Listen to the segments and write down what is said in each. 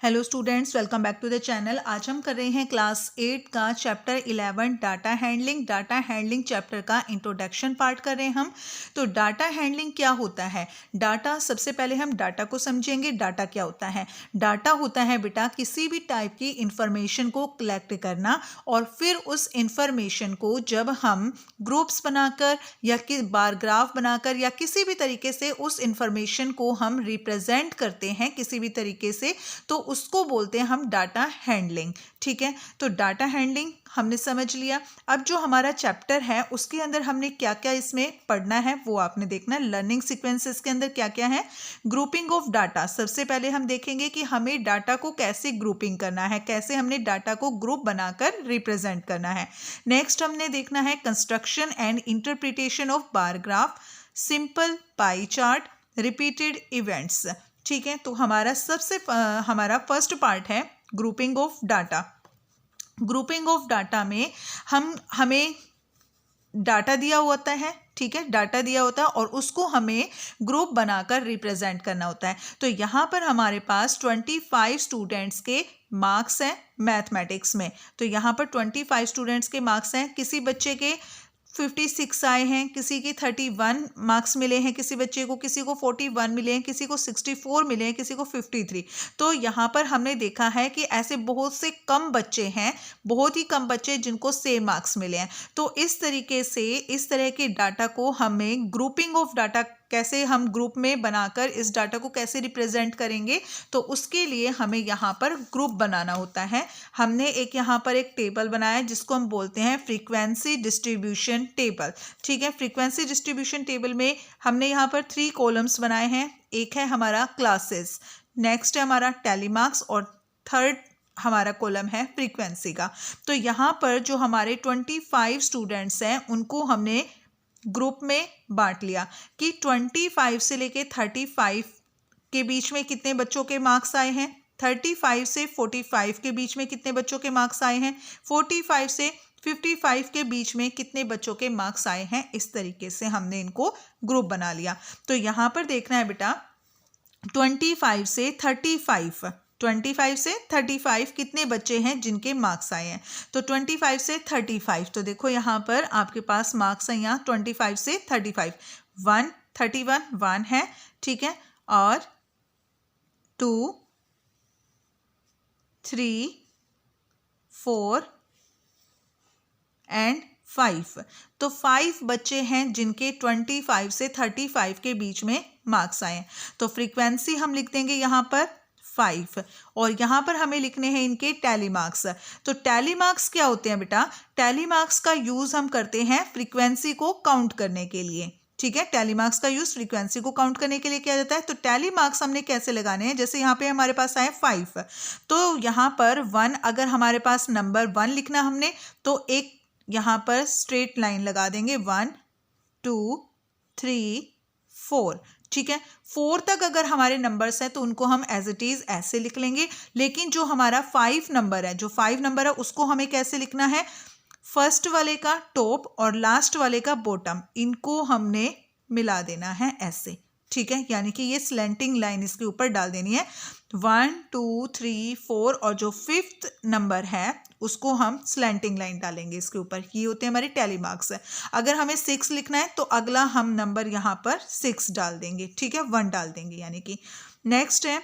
Hello students, welcome back to the channel. आज हम कर रहे हैं क्लास 8 का चैप्टर 11 डाटा हैंडलिंग चैप्टर का इंट्रोडक्शन पार्ट कर रहे हैं हम। तो डाटा हैंडलिंग क्या होता है? डाटा, सबसे पहले हम डाटा को समझेंगे। डाटा क्या होता है? डाटा होता है बेटा किसी भी टाइप की इंफॉर्मेशन को कलेक्ट करना और फिर उस इंफॉर्मेशन को जब हम ग्रुप्स बनाकर या कि बार ग्राफ बनाकर या किसी भी तरीके से उस इंफॉर्मेशन को हम रिप्रेजेंट करते हैं किसी भी तरीके से, तो उसको बोलते हैं हम डाटा हैंडलिंग। ठीक है, तो डाटा हैंडलिंग हमने समझ लिया। अब जो हमारा चैप्टर है उसके अंदर हमने क्या क्या इसमें पढ़ना है वो आपने देखना है। लर्निंग सीक्वेंसेस के अंदर क्या क्या है? Grouping of data. सबसे पहले हम देखेंगे कि हमें डाटा को कैसे ग्रुपिंग करना है, कैसे हमने डाटा को ग्रुप बनाकर रिप्रेजेंट करना है। नेक्स्ट हमने देखना है construction and interpretation of bar graph, simple pie chart, repeated events. ठीक है, तो हमारा फर्स्ट पार्ट है grouping of data. Grouping of data में हमें डाटा दिया होता है। ठीक है, डाटा दिया होता है और उसको हमें ग्रुप बनाकर रिप्रेजेंट करना होता है। तो यहाँ पर हमारे पास 25 स्टूडेंट्स के मार्क्स हैं मैथमेटिक्स में। तो यहाँ पर 25 स्टूडेंट्स के मार्क्स हैं। किसी बच्चे के 56 आए हैं, किसी की 31 मार्क्स मिले हैं किसी बच्चे को, किसी को 41 मिले हैं, किसी को 64 मिले हैं, किसी को 53। तो यहाँ पर हमने देखा है कि ऐसे बहुत से कम बच्चे हैं, बहुत ही कम बच्चे जिनको सेम मार्क्स मिले हैं। तो इस तरीके से इस तरह के डाटा को हमें ग्रुपिंग ऑफ डाटा, कैसे हम ग्रुप में बनाकर इस डाटा को कैसे रिप्रेजेंट करेंगे, तो उसके लिए हमें यहाँ पर ग्रुप बनाना होता है। हमने यहाँ पर एक टेबल बनाया है जिसको हम बोलते हैं फ्रीक्वेंसी डिस्ट्रीब्यूशन टेबल। ठीक है, फ्रीक्वेंसी डिस्ट्रीब्यूशन टेबल में हमने यहाँ पर 3 कॉलम्स बनाए हैं। एक है हमारा क्लासेस, नेक्स्ट है हमारा टैली मार्क्स और थर्ड हमारा कॉलम है फ्रीक्वेंसी का। तो यहाँ पर जो हमारे 25 स्टूडेंट्स हैं उनको हमने ग्रुप में बांट लिया कि 25 से लेके 35 के बीच में कितने बच्चों के मार्क्स आए हैं, 35 से 45 के बीच में कितने बच्चों के मार्क्स आए हैं, 45 से 55 के बीच में कितने बच्चों के मार्क्स आए हैं। इस तरीके से हमने इनको ग्रुप बना लिया। तो यहाँ पर देखना है बेटा 25 से 35 कितने बच्चे हैं जिनके मार्क्स आए हैं। तो 25 से 35, तो देखो यहाँ पर आपके पास मार्क्स हैं यहाँ 25 से 35, 1 है। ठीक है, और 2, 3, 4 एंड 5। तो 5 बच्चे हैं जिनके 25 से 35 के बीच में मार्क्स आए हैं। तो फ्रीक्वेंसी हम लिख देंगे यहाँ पर 5 और यहाँ पर हमें लिखने हैं इनके टैली मार्क्स। तो टैली मार्क्स क्या होते हैं बेटा? टैली मार्क्स का यूज हम करते हैं फ्रीक्वेंसी को काउंट करने के लिए। ठीक है, टैली मार्क्स का यूज फ्रीक्वेंसी को काउंट करने के लिए किया जाता है। तो टैली मार्क्स हमने कैसे लगाने हैं? जैसे यहाँ पे हमारे पास आए 5, तो यहाँ पर 1, अगर हमारे पास नंबर 1 लिखना हमने तो एक यहाँ पर स्ट्रेट लाइन लगा देंगे 1, 2, 3, 4। ठीक है, 4 तक अगर हमारे नंबर्स हैं तो उनको हम एज इट इज ऐसे लिख लेंगे। लेकिन जो हमारा 5 नंबर है उसको हमें कैसे लिखना है? फर्स्ट वाले का टॉप और लास्ट वाले का बॉटम, इनको हमने मिला देना है ऐसे। ठीक है, यानी कि ये स्लैंटिंग लाइन इसके ऊपर डाल देनी है। 1, 2, 3, 4 और जो 5th नंबर है उसको हम स्लैंटिंग लाइन डालेंगे इसके ऊपर। ये होते हैं हमारे टैली मार्क्स। अगर हमें 6 लिखना है तो अगला हम नंबर यहाँ पर 6 डाल देंगे। ठीक है, 1 डाल देंगे। यानी कि नेक्स्ट है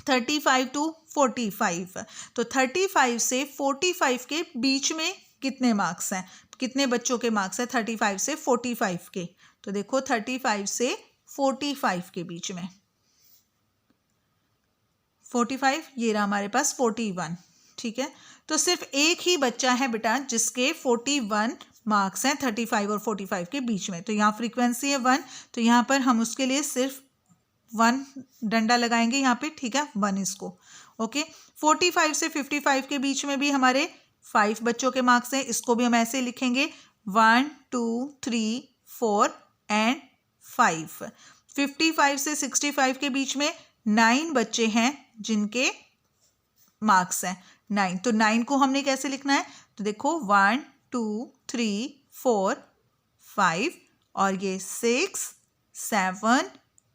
35 to 45। तो 35 से 45 के बीच में कितने मार्क्स हैं, कितने बच्चों के मार्क्स हैं 35 से 45 के? तो देखो 35 से 45 के बीच में 45, ये रहा हमारे पास 41। ठीक है, तो सिर्फ एक ही बच्चा है बेटा जिसके 41 मार्क्स हैं 35 और 45 के बीच में। तो यहाँ फ्रीक्वेंसी है 1, तो यहाँ पर हम उसके लिए सिर्फ 1 डंडा लगाएंगे यहाँ पे। ठीक है, 1 इसको। ओके, 45 से 55 के बीच में भी हमारे 5 बच्चों के मार्क्स हैं, इसको भी हम ऐसे लिखेंगे 1, 2, 3, 4 एंड 5। 55 से 65 के बीच में 9 बच्चे हैं जिनके मार्क्स हैं 9। तो 9 को हमने कैसे लिखना है? तो देखो 1, 2, 3, 4, 5 और ये 6, 7,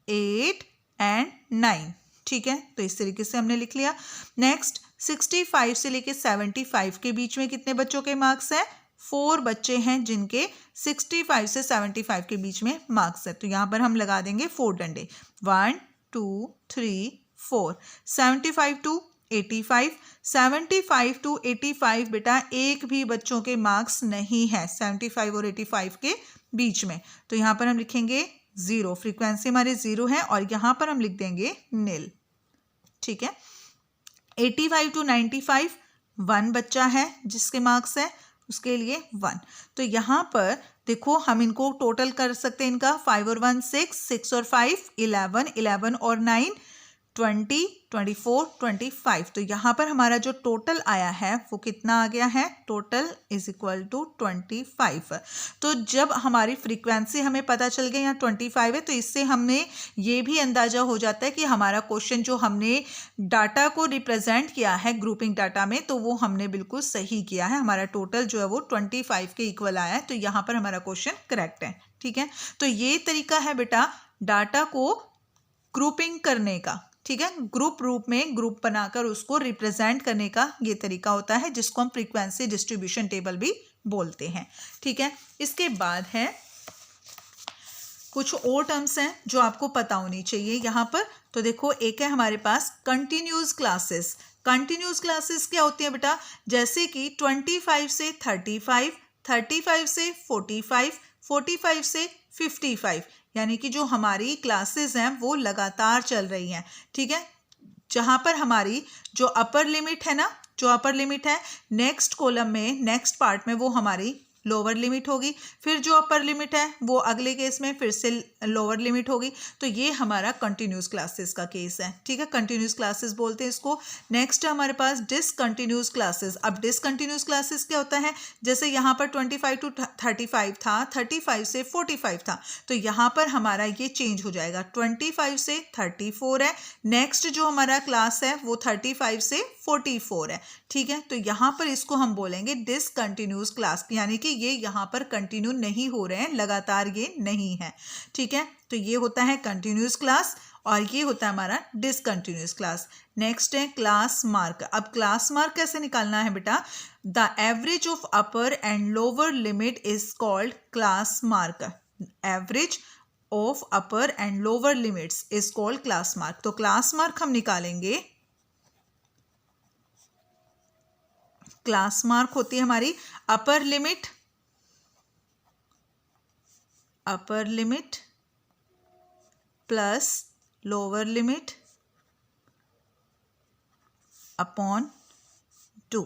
8 एंड 9। ठीक है, तो इस तरीके से हमने लिख लिया। नेक्स्ट 65 से लेके 75 के बीच में कितने बच्चों के मार्क्स हैं? 4 बच्चे हैं जिनके 65 से 75 के बीच में मार्क्स है। तो यहाँ पर हम लगा देंगे 4 डंडे, 1 2 3 4। 75 टू 85, 75 टू 85 बेटा एक भी बच्चों के मार्क्स नहीं है 75 और 85 के बीच में, तो यहाँ पर हम लिखेंगे 0, फ्रीक्वेंसी हमारी 0 है और यहाँ पर हम लिख देंगे नील। ठीक है, 85 टू 95 1 बच्चा है जिसके मार्क्स है, उसके लिए 1। तो यहाँ पर देखो हम इनको टोटल कर सकते हैं, इनका 5 और 1 6, 6 और 5 11, 11 और 9 20, 24, 25। तो यहाँ पर हमारा जो टोटल आया है वो कितना आ गया है? Total is equal to 25। तो जब हमारी फ्रीक्वेंसी हमें पता चल गई यहाँ 25 है, तो इससे हमने ये भी अंदाजा हो जाता है कि हमारा क्वेश्चन जो हमने डाटा को रिप्रेजेंट किया है ग्रुपिंग डाटा में, तो वो हमने बिल्कुल सही किया है। हमारा टोटल जो है वो 25 के इक्वल आया है, तो यहाँ पर हमारा क्वेश्चन करेक्ट है। ठीक है, तो ये तरीका है बेटा डाटा को ग्रुपिंग करने का। ठीक है, ग्रुप रूप में ग्रुप बनाकर उसको रिप्रेजेंट करने का ये तरीका होता है, जिसको हम फ्रीक्वेंसी डिस्ट्रीब्यूशन टेबल भी बोलते हैं। ठीक है, इसके बाद है कुछ और टर्म्स हैं जो आपको पता होनी चाहिए यहाँ पर। तो देखो एक है हमारे पास कंटिन्यूस क्लासेस। कंटिन्यूस क्लासेस क्या होती है बेटा? जैसे कि 25 से 35, 35 से 45, 45 से 55, यानी कि जो हमारी क्लासेस हैं वो लगातार चल रही हैं। ठीक है, जहाँ पर हमारी जो अपर लिमिट है ना, जो अपर लिमिट है नेक्स्ट कॉलम में, नेक्स्ट पार्ट में वो हमारी लोअर लिमिट होगी, फिर जो अपर लिमिट है वो अगले केस में फिर से लोअर लिमिट होगी। तो ये हमारा कंटिन्यूस क्लासेस का केस है। ठीक है, कंटिन्यूस क्लासेस बोलते हैं इसको। नेक्स्ट है हमारे पास डिसकंटिन्यूस क्लासेस। अब डिसकंटिन्यूस क्लासेस क्या होता है? जैसे यहाँ पर 25 टू 35 था, 35 से 45 था, तो यहाँ पर हमारा ये चेंज हो जाएगा, 25 से 34 है। नेक्स्ट जो हमारा क्लास है वो 35 से 44 है। ठीक है, तो यहाँ पर इसको हम बोलेंगे डिसकंटिन्यूस क्लास, यानी कि ये यहाँ पर कंटिन्यू नहीं हो रहे हैं, लगातार ये नहीं है। ठीक है, तो ये होता है कंटिन्यूस क्लास और ये होता है हमारा डिसकंटिन्यूस क्लास। नेक्स्ट है क्लास मार्क। अब क्लास मार्क कैसे निकालना है बेटा? The average of upper and lower limit is called class mark. Average of upper and lower limits is called class mark. तो क्लास मार्क हम निकालेंगे, क्लास मार्क होती है हमारी upper limit plus lower limit upon 2।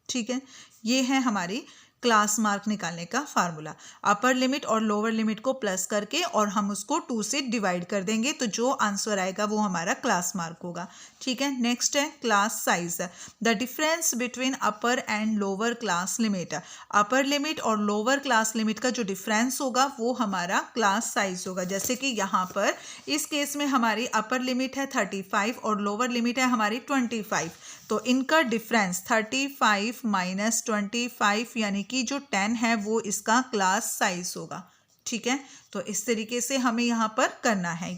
ठीक है, ये है हमारी क्लास मार्क निकालने का फार्मूला। अपर लिमिट और लोअर लिमिट को प्लस करके और हम उसको 2 से डिवाइड कर देंगे, तो जो आंसर आएगा वो हमारा क्लास मार्क होगा। ठीक है, नेक्स्ट है class size. The difference between upper and lower class limit. Upper limit और लोअर क्लास लिमिट का जो डिफरेंस होगा वो हमारा क्लास साइज होगा। जैसे कि यहाँ पर इस केस में हमारी अपर लिमिट है 35 और लोअर लिमिट है हमारी 25, तो इनका डिफरेंस 35 माइनस 25 यानी कि जो 10 है वो इसका क्लास साइज होगा। ठीक है, तो इस तरीके से हमें यहाँ पर करना है।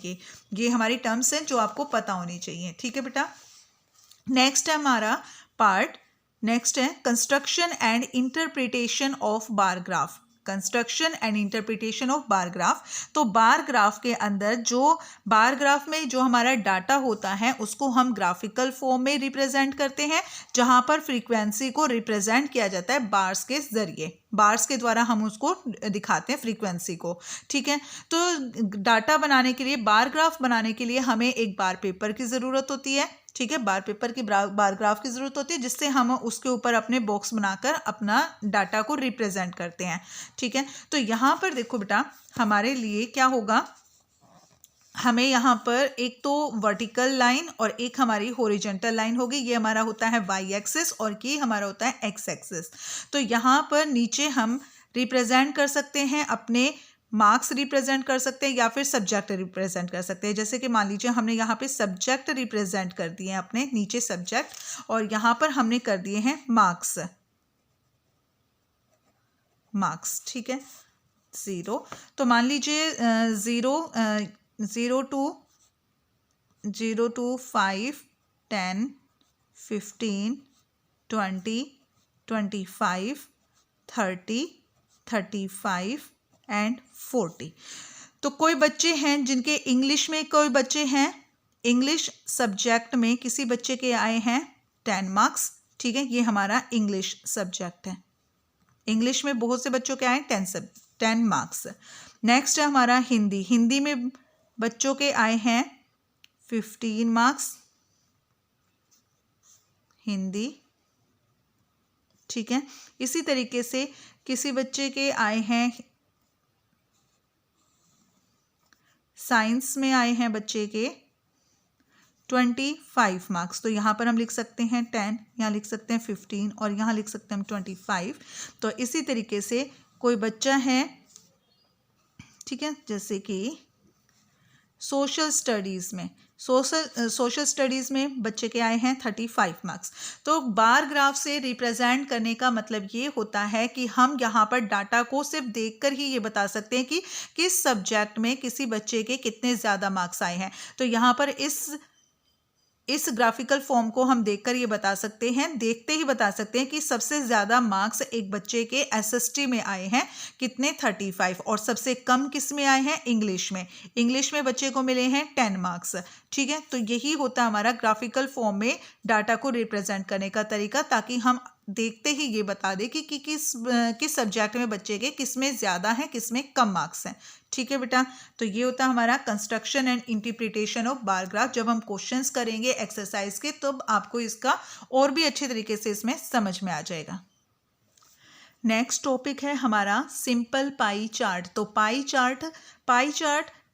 ये हमारी टर्म्स हैं जो आपको पता होनी चाहिए। ठीक है बेटा, नेक्स्ट है हमारा पार्ट, नेक्स्ट है construction and interpretation of bar graph. Construction and interpretation of bar graph. तो बार ग्राफ के अंदर जो बार ग्राफ में जो हमारा डाटा होता है उसको हम ग्राफिकल फॉर्म में रिप्रेजेंट करते हैं, जहां पर फ्रीक्वेंसी को रिप्रेजेंट किया जाता है बार्स के जरिए। बार्स के द्वारा हम उसको दिखाते हैं फ्रीक्वेंसी को। ठीक है, तो डाटा बनाने के लिए, बार ग्राफ बनाने के लिए हमें एक बार पेपर की ज़रूरत होती है। ठीक है, बार पेपर की बार ग्राफ की ज़रूरत होती है, जिससे हम उसके ऊपर अपने बॉक्स बनाकर अपना डाटा को रिप्रेजेंट करते हैं। ठीक है, तो यहाँ पर देखो बेटा हमारे लिए क्या होगा, हमें यहाँ पर एक तो वर्टिकल लाइन और एक हमारी हॉरिजॉन्टल लाइन होगी। ये हमारा होता है वाई एक्सिस और ये हमारा होता है एक्स एक्सिस। तो यहाँ पर नीचे हम रिप्रेजेंट कर सकते हैं अपने मार्क्स रिप्रेजेंट कर सकते हैं या फिर सब्जेक्ट रिप्रेजेंट कर सकते हैं। जैसे कि मान लीजिए हमने यहाँ पे सब्जेक्ट रिप्रेजेंट कर दिए हैं अपने नीचे सब्जेक्ट, और यहाँ पर हमने कर दिए हैं मार्क्स। ठीक है, 0। तो मान लीजिए 0 टू 0 to 5, 10, 15, 20, 25, 30, 35 एंड 40। तो कोई बच्चे हैं जिनके इंग्लिश में, कोई बच्चे हैं इंग्लिश सब्जेक्ट में किसी बच्चे के आए हैं 10 मार्क्स, ठीक है, ये हमारा इंग्लिश सब्जेक्ट है। इंग्लिश में बहुत से बच्चों के आए 10 मार्क्स। नेक्स्ट है हमारा हिंदी। हिंदी में बच्चों के आए हैं 15 मार्क्स हिंदी, ठीक है। इसी तरीके से किसी बच्चे के आए हैं, साइंस में आए हैं बच्चे के 25 मार्क्स। तो यहाँ पर हम लिख सकते हैं 10, यहाँ लिख सकते हैं 15 और यहाँ लिख सकते हैं हम 25। तो इसी तरीके से कोई बच्चा है, ठीक है, जैसे कि सोशल स्टडीज़ में बच्चे के आए हैं 35 मार्क्स। तो बार ग्राफ से रिप्रेजेंट करने का मतलब ये होता है कि हम यहाँ पर डाटा को सिर्फ देखकर ही ये बता सकते हैं कि किस सब्जेक्ट में किसी बच्चे के कितने ज़्यादा मार्क्स आए हैं। तो यहाँ पर इस ग्राफिकल फॉर्म को हम देखकर ये बता सकते हैं, देखते ही बता सकते हैं कि सबसे ज़्यादा मार्क्स एक बच्चे के एसएसटी में आए हैं कितने, 35, और सबसे कम किस में आए हैं, इंग्लिश में। इंग्लिश में बच्चे को मिले हैं 10 मार्क्स, ठीक है। तो यही होता है हमारा ग्राफिकल फॉर्म में डाटा को रिप्रेजेंट करने का तरीका, ताकि हम देखते ही ये बता दें कि किस सब्जेक्ट में बच्चे के किस में ज़्यादा है, किस में कम मार्क्स हैं, ठीक है बेटा। तो ये होता है हमारा construction and interpretation of bar graph. जब हम क्वेश्चंस करेंगे एक्सरसाइज के, तब आपको इसका और भी अच्छे तरीके से इसमें समझ में आ जाएगा। नेक्स्ट टॉपिक है हमारा सिंपल पाई चार्ट। तो पाई चार्ट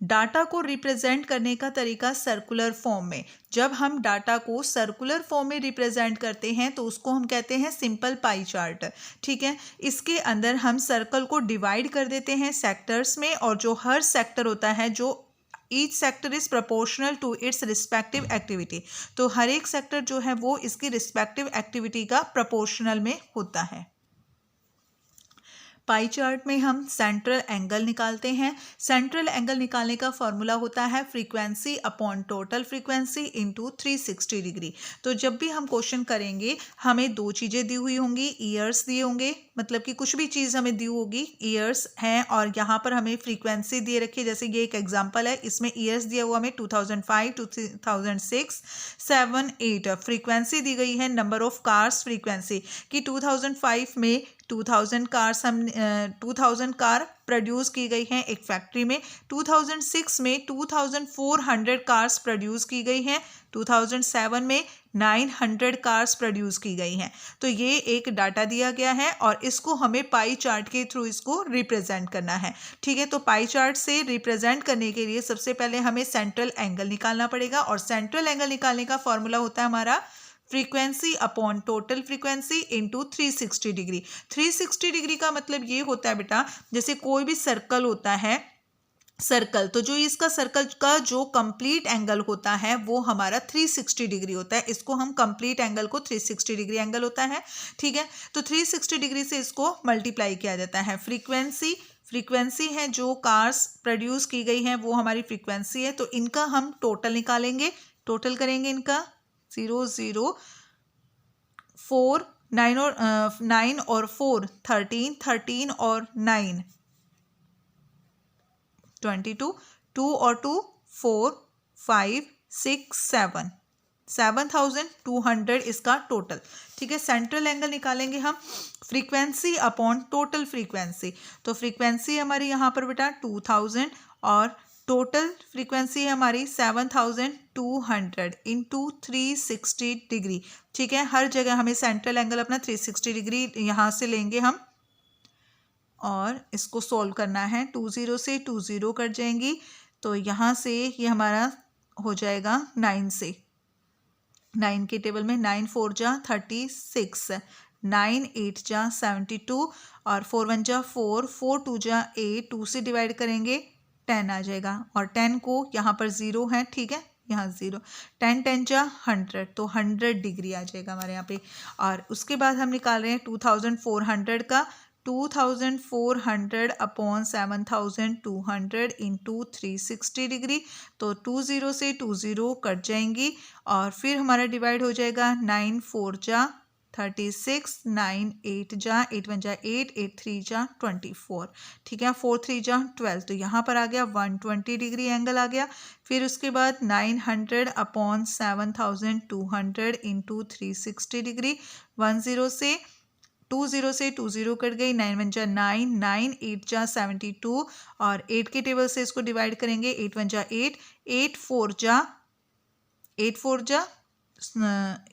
डाटा को रिप्रेजेंट करने का तरीका सर्कुलर फॉर्म में। जब हम डाटा को सर्कुलर फॉर्म में रिप्रेजेंट करते हैं तो उसको हम कहते हैं सिंपल पाई चार्ट, ठीक है। इसके अंदर हम सर्कल को डिवाइड कर देते हैं सेक्टर्स में, और जो हर सेक्टर होता है, जो each sector is proportional to its respective activity. तो हर एक सेक्टर जो है वो इसकी रिस्पेक्टिव एक्टिविटी का प्रोपोर्शनल में होता है। पाई चार्ट में हम सेंट्रल एंगल निकालते हैं। सेंट्रल एंगल निकालने का फॉर्मूला होता है frequency upon total frequency into 360 degree. तो जब भी हम क्वेश्चन करेंगे, हमें दो चीज़ें दी हुई होंगी, ईयर्स दिए होंगे, मतलब कि कुछ भी चीज़ हमें दी होगी, ईयर्स हैं, और यहाँ पर हमें फ्रीक्वेंसी दिए रखी है। जैसे ये एक एग्जाम्पल है, इसमें ईयर्स दिया हुआ हमें 2005, 2006, 7, 8। फ्रीक्वेंसी दी गई है नंबर ऑफ कार्स फ्रीक्वेंसी कि 2005 में 2000 कार प्रोड्यूस की गई हैं एक फैक्ट्री में। 2006 में 2400 कार्स प्रोड्यूस की गई हैं। 2007 में 900 कार्स प्रोड्यूस की गई हैं। तो ये एक डाटा दिया गया है और इसको हमें पाई चार्ट के थ्रू इसको रिप्रेजेंट करना है, ठीक है। तो पाई चार्ट से रिप्रेजेंट करने के लिए सबसे पहले हमें सेंट्रल एंगल निकालना पड़ेगा, और सेंट्रल एंगल निकालने का फॉर्मूला होता है हमारा frequency upon total frequency into 360 degree. 360 degree का मतलब ये होता है बेटा, जैसे कोई भी सर्कल होता है, सर्कल, तो जो इसका सर्कल का जो कंप्लीट एंगल होता है वो हमारा 360 डिग्री होता है। इसको हम कंप्लीट एंगल को 360 डिग्री एंगल होता है, ठीक है। तो 360 डिग्री से इसको मल्टीप्लाई किया जाता है। फ्रीक्वेंसी है, जो कार्स प्रोड्यूस की गई हैं वो हमारी फ्रीक्वेंसी है, तो इनका हम टोटल निकालेंगे। टोटल करेंगे इनका 0, 0, 4, 9 और 4, 13, 13 और 9, 22, 2 और 2, 4, 5, 6, 7, 7200 इसका टोटल, ठीक है। सेंट्रल एंगल निकालेंगे हम फ्रीक्वेंसी अपॉन टोटल फ्रीक्वेंसी। तो फ्रीक्वेंसी हमारी यहाँ पर बेटा 2000 और टोटल फ्रीक्वेंसी है हमारी 7200 इंटू 360 डिग्री, ठीक है। हर जगह हमें सेंट्रल एंगल अपना 360 डिग्री यहाँ से लेंगे हम, और इसको सॉल्व करना है। 20 से 20 कट जाएंगी, तो यहाँ से ये हमारा हो जाएगा 9 से, 9 के टेबल में 9 4 जा 36, 9 8 जा 72, और 4 1 जा 4, 4 2 जा 8, 2 से डिवाइड करेंगे 10 आ जाएगा, और 10 को यहाँ पर 0 है, ठीक है, यहाँ 0, 10 10 जा 100, तो 100 डिग्री आ जाएगा हमारे यहाँ पे। और उसके बाद हम निकाल रहे हैं 2400 का 2400 अपॉन 7200 इंटू 360 डिग्री। तो 20 से 20 कट जाएंगी और फिर हमारा डिवाइड हो जाएगा 9 4 जा 36, 9 8 जा 8 1 जा 8, 8 3 जा 24। ठीक है, 4 3 जा 12। तो यहाँ पर आ गया 120 डिग्री एंगल आ गया। फिर उसके बाद 900 अपॉन 7200 इंटू 360 डिग्री। 20 से 20 कट गई, 9 1 जा 9, 9 8 जा 72 और 8 के टेबल से इसको डिवाइड करेंगे। 8 1 जा 8, 8 4 जा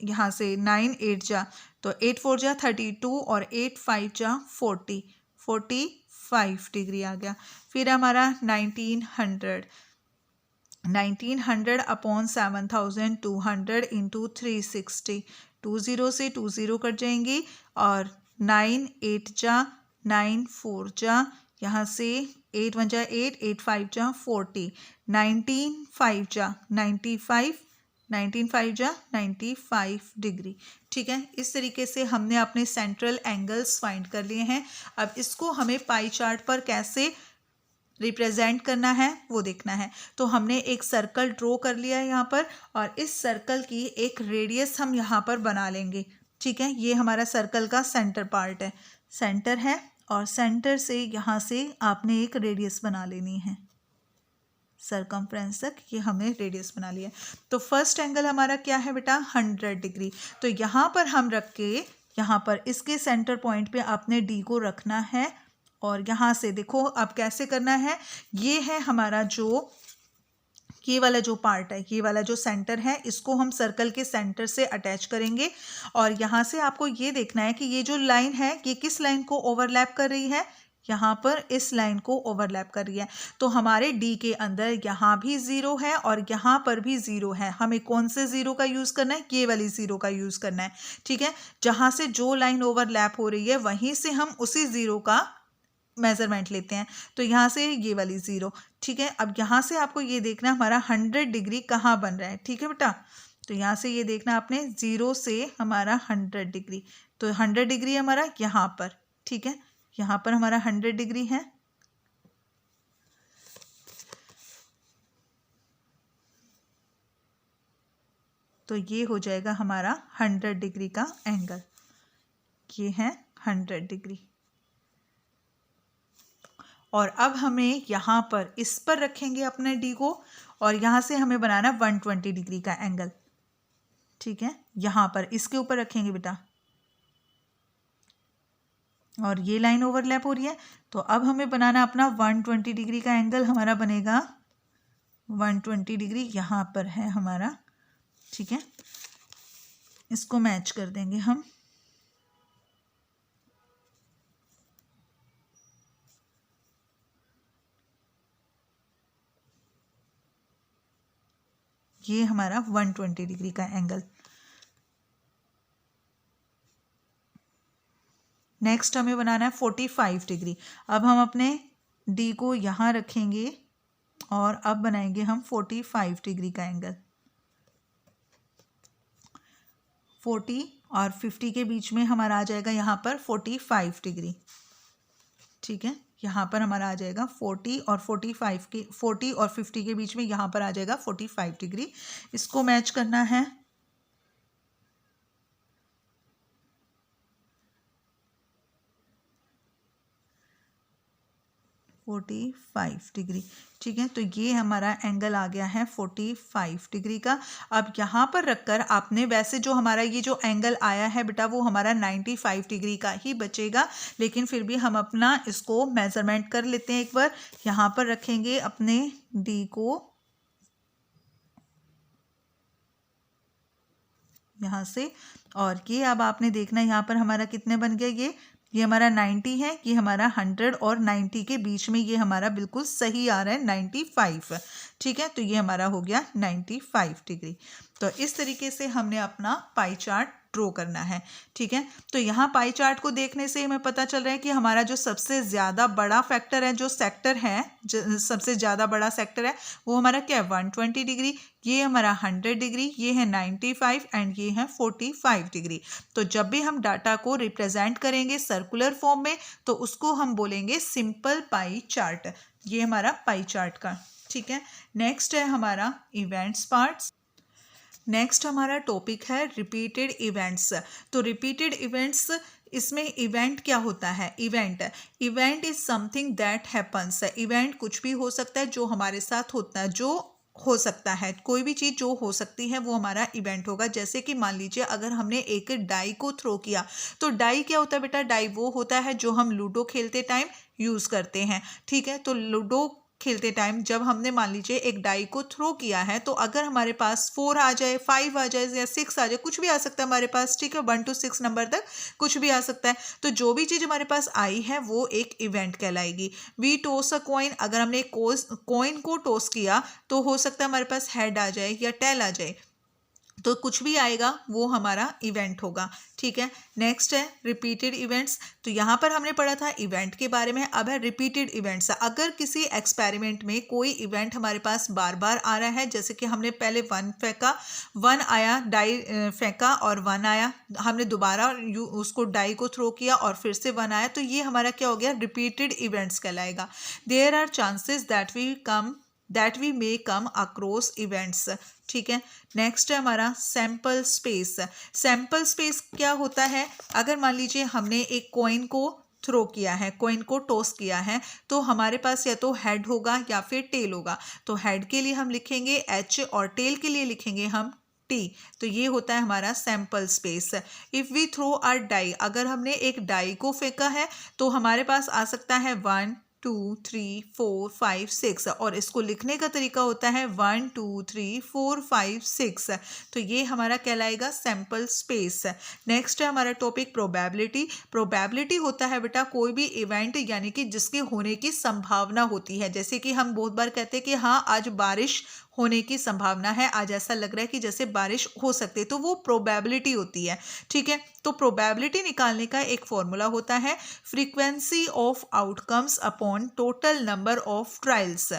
यहाँ से 9 8 जा, तो 8 4 जा 32 और 8 5 जा 45 डिग्री आ गया। फिर हमारा 1900 अपॉन 7200 इंटू 360। 20 से 20 कट जाएंगी और 9 8 जा 9 4 जा, यहाँ से 8 1 जा 8, 8 5 जा 40, 19 5 जा 95, 19 5 जा 95 डिग्री। ठीक है, इस तरीके से हमने अपने सेंट्रल एंगल्स फाइंड कर लिए हैं। अब इसको हमें पाई चार्ट पर कैसे रिप्रेजेंट करना है वो देखना है। तो हमने एक सर्कल ड्रॉ कर लिया है यहाँ पर और इस सर्कल की एक रेडियस हम यहाँ पर बना लेंगे। ठीक है, ये हमारा सर्कल का सेंटर पार्ट है, सेंटर है और सेंटर से यहाँ से आपने एक रेडियस बना लेनी है सरकमफ्रेंस तक। ये हमने रेडियस बना लिया। तो फर्स्ट एंगल हमारा क्या है बेटा, 100 डिग्री। तो यहाँ पर हम रख के यहाँ पर इसके सेंटर पॉइंट पे आपने डी को रखना है और यहाँ से देखो अब कैसे करना है। ये है हमारा जो ये वाला जो पार्ट है, ये वाला जो सेंटर है, इसको हम सर्कल के सेंटर से अटैच करेंगे और यहाँ से आपको ये देखना है कि ये जो लाइन है ये किस लाइन को ओवरलैप कर रही है, यहाँ पर इस लाइन को ओवरलैप कर रही है। तो हमारे डी के अंदर यहाँ भी 0 है और यहाँ पर भी 0 है। हमें कौन से 0 का यूज़ करना है, ये वाली 0 का यूज़ करना है। ठीक है, जहाँ से जो लाइन ओवरलैप हो रही है वहीं से हम उसी 0 का मेजरमेंट लेते हैं। तो यहाँ से ये वाली 0। ठीक है, अब यहाँ से आपको ये देखना हमारा 100 डिग्री कहाँ बन रहा है। ठीक है बेटा, तो यहाँ से ये देखना आपने 0 से हमारा 100 डिग्री। तो 100 डिग्री हमारा यहाँ पर। ठीक है, यहाँ पर हमारा 100 डिग्री है। तो ये हो जाएगा हमारा 100 डिग्री का एंगल। ये है 100 डिग्री। और अब हमें यहाँ पर इस पर रखेंगे अपने डी को और यहाँ से हमें बनाना 120 डिग्री का एंगल। ठीक है, यहाँ पर इसके ऊपर रखेंगे बेटा और ये लाइन ओवरलैप हो रही है। तो अब हमें बनाना अपना 120 डिग्री का एंगल। हमारा बनेगा 120 डिग्री, यहाँ पर है हमारा। ठीक है, इसको मैच कर देंगे हम। ये हमारा 120 डिग्री का एंगल। नेक्स्ट हमें बनाना है 45 डिग्री। अब हम अपने डी को यहाँ रखेंगे और अब बनाएंगे हम 45 डिग्री का एंगल। 40 और 50 के बीच में हमारा आ जाएगा यहाँ पर 45 डिग्री। ठीक है, यहाँ पर हमारा आ जाएगा 40 और 50 के बीच में यहाँ पर आ जाएगा 45 डिग्री। इसको मैच करना है। डिग्री। ठीक है, तो ये हमारा एंगल आ गया है 45 डिग्री का। अब यहाँ पर रखकर आपने वैसे जो हमारा ये जो एंगल आया है बेटा वो हमारा 95 डिग्री का ही बचेगा, लेकिन फिर भी हम अपना इसको मेजरमेंट कर लेते हैं एक बार। यहाँ पर रखेंगे अपने डी को, यहाँ से, और ये अब आपने देखना यहाँ पर हमारा कितने बन गया। ये हमारा 90 है, ये हमारा 100 और 90 के बीच में ये हमारा बिल्कुल सही आ रहा है 95। ठीक है, तो ये हमारा हो गया 95 डिग्री। तो इस तरीके से हमने अपना पाई चार्ट ड्रॉ करना है। ठीक है, तो यहाँ पाई चार्ट को देखने से हमें पता चल रहा है कि हमारा जो सबसे ज़्यादा बड़ा फैक्टर है, जो सेक्टर है, सबसे ज़्यादा बड़ा सेक्टर है वो हमारा क्या है 120 डिग्री, ये हमारा 100 डिग्री, ये है 95 एंड ये है 45 डिग्री। तो जब भी हम डाटा को रिप्रेजेंट करेंगे सर्कुलर फॉर्म में तो उसको हम बोलेंगे सिंपल पाई चार्ट। ये हमारा पाई चार्ट का। ठीक है, नेक्स्ट है हमारा इवेंट्स पार्ट्स। नेक्स्ट हमारा टॉपिक है रिपीटेड इवेंट्स। तो रिपीटेड इवेंट्स, इसमें इवेंट क्या होता है? Event is something that happens. Event कुछ भी हो सकता है जो हमारे साथ होता है, जो हो सकता है, कोई भी चीज़ जो हो सकती है वो हमारा इवेंट होगा। जैसे कि मान लीजिए अगर हमने एक डाई को थ्रो किया, तो डाई क्या होता है बेटा? डाई वो होता है जो हम लूडो खेलते टाइम यूज़ करते हैं। ठीक है, तो लूडो खेलते टाइम जब हमने मान लीजिए एक डाई को थ्रो किया है, तो अगर हमारे पास 4 आ जाए, 5 आ जाए या 6 आ जाए, कुछ भी आ सकता है हमारे पास। ठीक है, 1 to 6 नंबर तक कुछ भी आ सकता है। तो जो भी चीज़ हमारे पास आई है वो एक इवेंट कहलाएगी। वी टॉस अ कॉइन, अगर हमने कॉइन को टॉस किया तो हो सकता है हमारे पास हेड आ जाए या टेल आ जाए, तो कुछ भी आएगा वो हमारा इवेंट होगा। ठीक है, नेक्स्ट है रिपीटेड इवेंट्स। तो यहाँ पर हमने पढ़ा था इवेंट के बारे में, अब है रिपीटेड इवेंट्स। अगर किसी एक्सपेरिमेंट में कोई इवेंट हमारे पास बार बार आ रहा है, जैसे कि हमने पहले 1 फेंका, 1 आया, डाई फेंका और 1 आया, हमने दोबारा उसको डाई को थ्रो किया और फिर से 1 आया, तो ये हमारा क्या हो गया? रिपीटेड इवेंट्स कहलाएगा। There are chances that we may come across events. ठीक है, नेक्स्ट है हमारा सैंपल स्पेस। सैंपल स्पेस क्या होता है? अगर मान लीजिए हमने एक कॉइन को थ्रो किया है, कॉइन को टॉस किया है, तो हमारे पास या तो हेड होगा या फिर टेल होगा। तो हेड के लिए हम लिखेंगे H और टेल के लिए लिखेंगे हम T। तो ये होता है हमारा sample space. If we throw are die, अगर हमने एक डाई को फेंका है तो हमारे पास आ सकता है 1 2 3 4 5 6, और इसको लिखने का तरीका होता है 1 2 3 4 5 6। तो ये हमारा कहलाएगा सैंपल स्पेस। नेक्स्ट है हमारा टॉपिक प्रोबेबिलिटी। प्रोबेबिलिटी होता है बेटा कोई भी इवेंट यानी कि जिसके होने की संभावना होती है। जैसे कि हम बहुत बार कहते हैं कि हाँ आज बारिश होने की संभावना है, आज ऐसा लग रहा है कि जैसे बारिश हो सकती है, तो वो प्रोबेबिलिटी होती है। ठीक है, तो प्रोबेबिलिटी निकालने का एक फॉर्मूला होता है frequency of outcomes upon total number of trials.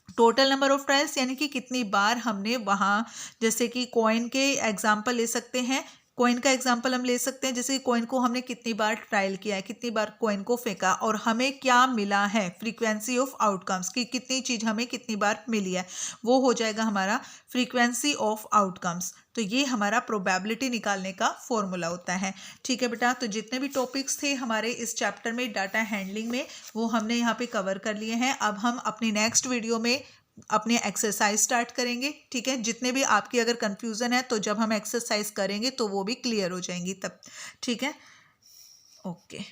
Total number of trials यानी कि कितनी बार हमने वहाँ, जैसे कि कॉइन के एग्जाम्पल ले सकते हैं, कॉइन का एग्जाम्पल हम ले सकते हैं, जैसे कि कॉइन को हमने कितनी बार ट्रायल किया है, कितनी बार कॉइन को फेंका और हमें क्या मिला है, फ्रीक्वेंसी ऑफ आउटकम्स की कितनी चीज़ हमें कितनी बार मिली है, वो हो जाएगा हमारा फ्रीक्वेंसी ऑफ आउटकम्स। तो ये हमारा प्रोबेबिलिटी निकालने का फॉर्मूला होता है। ठीक है बेटा, तो जितने भी टॉपिक्स थे हमारे इस चैप्टर में डाटा हैंडलिंग में वो हमने यहाँ पे कवर कर लिए हैं। अब हम अपनी नेक्स्ट वीडियो में अपने एक्सरसाइज स्टार्ट करेंगे। ठीक है, जितने भी आपकी अगर कंफ्यूजन है तो जब हम एक्सरसाइज करेंगे तो वो भी क्लियर हो जाएंगी तब। ठीक है, ओके।